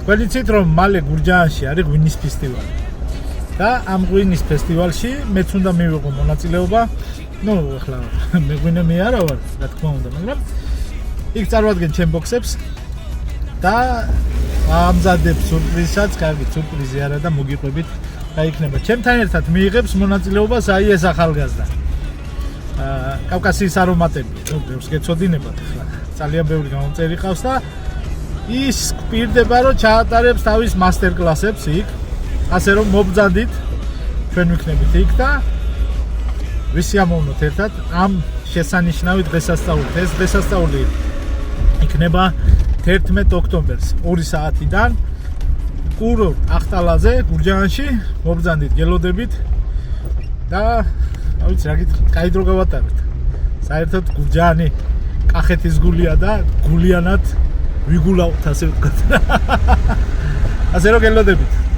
თქვენ იცით რომ მალე გურჯაანში არის ღვინის ფესტივალი. და ამ ღვინის ფესტივალში მეც უნდა მივიღო მონაწილეობა. ნუ ახლა მე ღვინე მე არა ვარ, რა თქმა უნდა, მაგრამ იქ წარვადგენ ჩემ ბოქსებს და ამზადებ სურპრიზსაც, კარგი სურპრიზი არა და მოგიყვებით და იქნება. ჩემთან ერთად მიიღებს მონაწილეობას აი ეს ახალგაზრდა. კავკასიის არომატები, ბევრს გეცოდინებათ ახლა. ძალიან ბევრი გამომწერი ყავს და ის გვპირდება რომ ჩაატარებს თავის მასტერ-კლასებს იქ. ასე რომ მობრძანდით ჩვენ ვიქნებით იქ და ვისიამოვნოთ ერთად ამ შესანიშნავი დღესასწაულით. ეს დღესასწაული იქნება 11 ოქტომბერს 2 საათიდან კურორტ ახტალაზე გურჯაანში მობრძანდით გელოდებით და ავიც რა გითხრათ, კაი დრო გავატარეთ. საერთოდ გურჯაანი კახეთის გულია და გულიანად ვიგულავთ ასე ვთქვათ. ასე რომ გელოდებით.